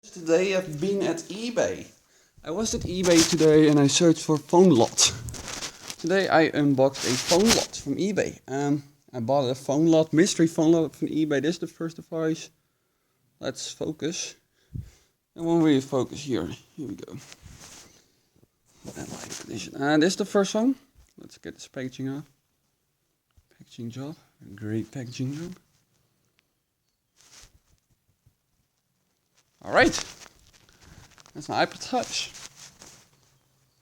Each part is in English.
Today I've been at eBay. I was at eBay today and I searched for phone lot. Today I unboxed a phone lot from eBay. I bought a phone lot, mystery phone lot from eBay. This is the first device. Let's focus. I won't really focus here. Here we go. And light condition. This is the first phone. Let's get this packaging off. Packaging job. A great packaging job. Alright. That's an iPod Touch.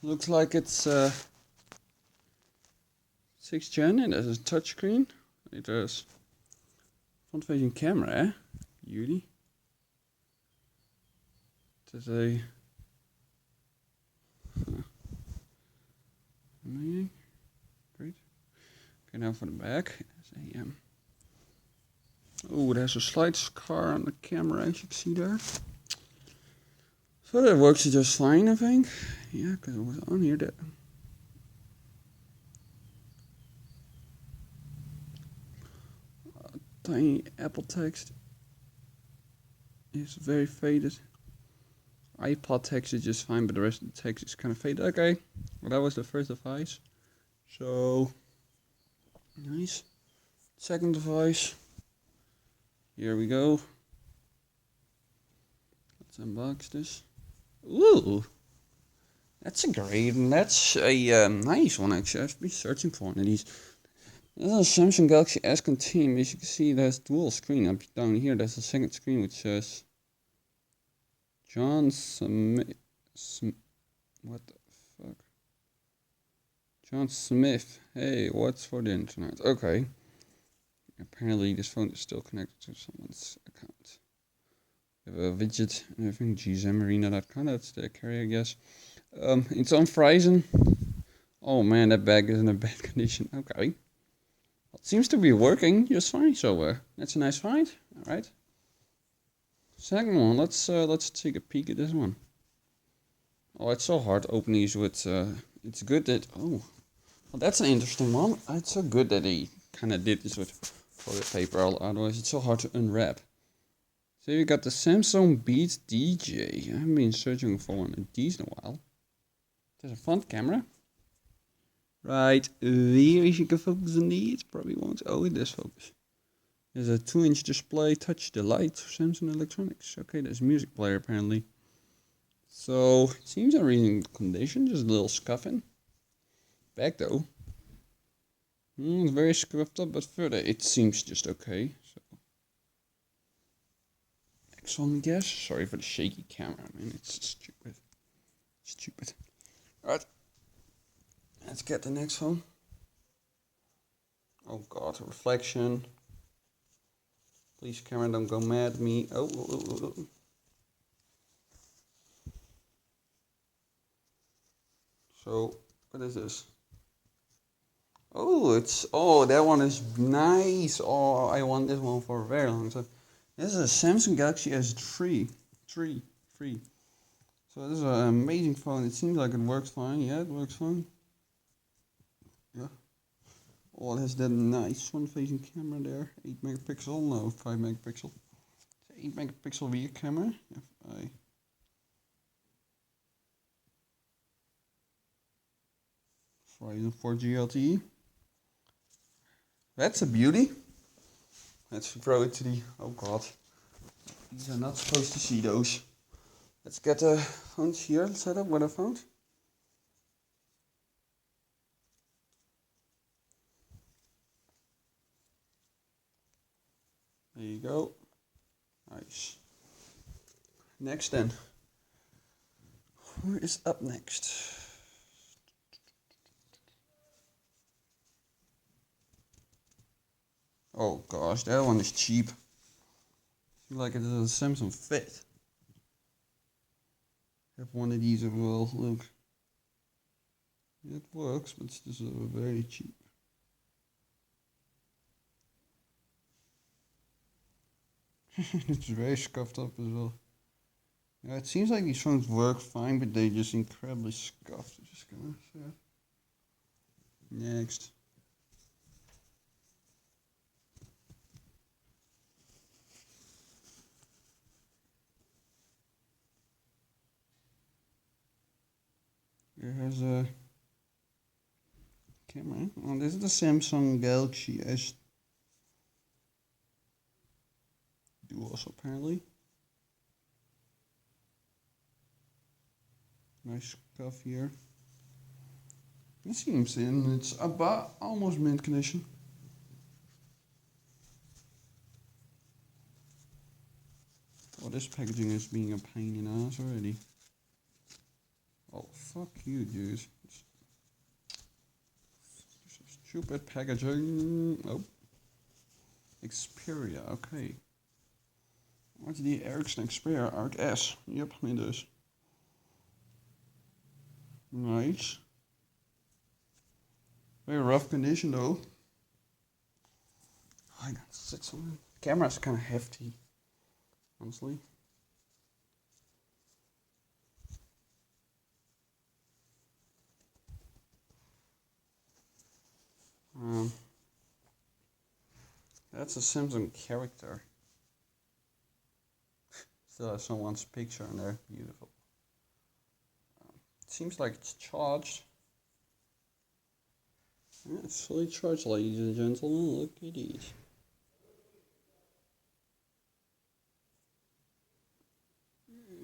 Looks like it's 6th gen and there's a touchscreen. It has front facing camera, eh? Beauty. There's a amazing. Great. Okay, now for the back. There's a oh, there's a slight scar on the camera, as you can see there. So that works just fine, I think. Yeah, because it was on here. That tiny Apple text is very faded. iPod text is just fine, but the rest of the text is kind of faded. Okay, well that was the first device. So nice. Second device. Here we go. Let's unbox this. Ooh, that's a great, and that's a nice one actually. I've been searching for one of these. This is a Samsung Galaxy S10. As you can see, there's dual screen up down here. There's a second screen which says John Smith. What the fuck? John Smith. Hey, what's for the internet? Okay. Apparently, this phone is still connected to someone's account. We have a widget and everything. gzmarina.com. That's the carrier, I guess. It's on Verizon. Oh man, that bag is in a bad condition. Okay. It seems to be working just fine, so that's a nice find. All right. Second one, let's take a peek at this one. Oh, it's so hard opening these with. It's good that well, that's an interesting one. It's so good that he kind of did this with toilet paper. Otherwise, it's so hard to unwrap. So you got the Samsung Beats DJ. I haven't been searching for one of these in a while. There's a front camera. Right there, if you can focus on these, probably won't. Oh, it does focus. There's a 2-inch display, touch the light, Samsung Electronics. Okay, there's a music player apparently. So, it seems in reasonable condition, just a little scuffing. Back though. It's very scuffed up, but further it seems just okay. So, next one, I guess. Sorry for the shaky camera, man, it's stupid. Stupid. Alright. Let's get the next one. Oh god, reflection. Please, camera, don't go mad at me. Oh. So, what is this? Oh, that one is nice. Oh, I want this one for a very long time. This is a Samsung Galaxy S3. 3. So this is an amazing phone. It seems like it works fine. Yeah, it works fine. Yeah. Oh, it has that nice front-facing camera there. 8 megapixel, no, 5 megapixel. 8 megapixel rear camera. If I Ryzen 4 GLTE. That's a beauty. Let's throw it to the. Oh god, these are not supposed to see those. Let's get the phones here set up with a phone. There you go. Nice. Next then. Who is up next? Oh gosh, that one is cheap. I feel like it is a Samsung Fit. Have one of these as well. Look. It works, but it's just very cheap. It's very scuffed up as well. Yeah, it seems like these phones work fine, but they're just incredibly scuffed. Just gonna say. Next. Here has a camera. Oh, this is the Samsung Galaxy S Duos apparently. Nice cuff here. It seems in it's about almost mint condition. Oh, this packaging is being a pain in the ass already. Oh, fuck you, dude. Stupid packaging. Oh. Xperia, okay. Wat is die Ericsson Xperia Arc S? Yep, nee dus. Nice. Very rough condition though. I got 600. Camera's kind of hefty, honestly. That's a Samsung character. Still has someone's picture in there. Beautiful. It seems like it's charged. Yeah, it's fully charged, ladies and gentlemen. Look at it.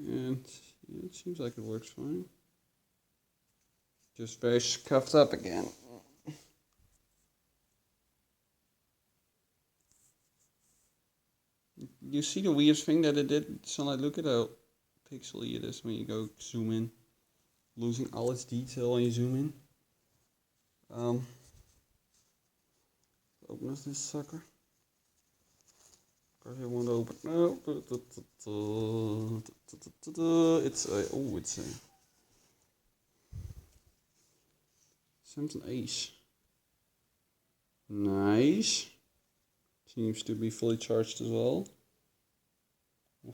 And yeah, it seems like it works fine. Just very scuffed up again. You see the weirdest thing that it did? Sunlight, look at how pixely it is when you go zoom in. Losing all its detail when you zoom in. Open this sucker. Of course it won't open. No. It's a Samsung Ace. Nice. Seems to be fully charged as well.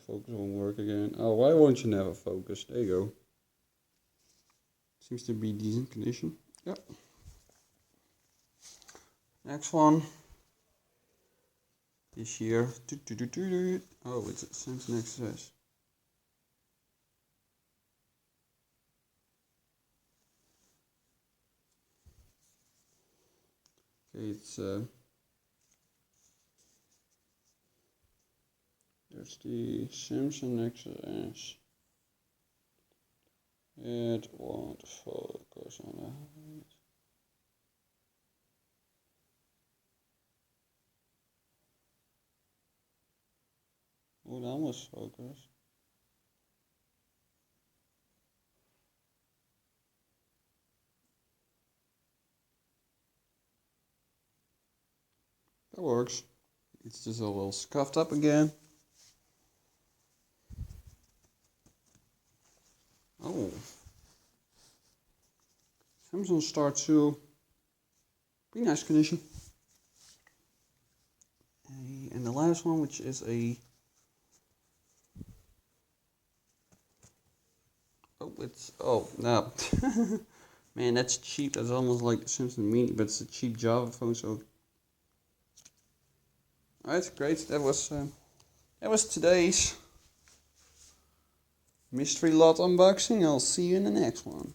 Focus won't work again. Oh, why won't you never focus? There you go. Seems to be decent condition. Yep. Next one. This year. Oh, it's Samsung XS. Okay, it's there's the Samsung XS. It won't focus on that. Oh, that almost focused. That works. It's just a little scuffed up again. Oh. Samsung Star 2. Pretty nice condition. And the last one, which is a... Oh, it's... Oh, no. Man, that's cheap. That's almost like the Samsung Mini, but it's a cheap Java phone, so... Alright, great. That was today's mystery lot unboxing. I'll see you in the next one.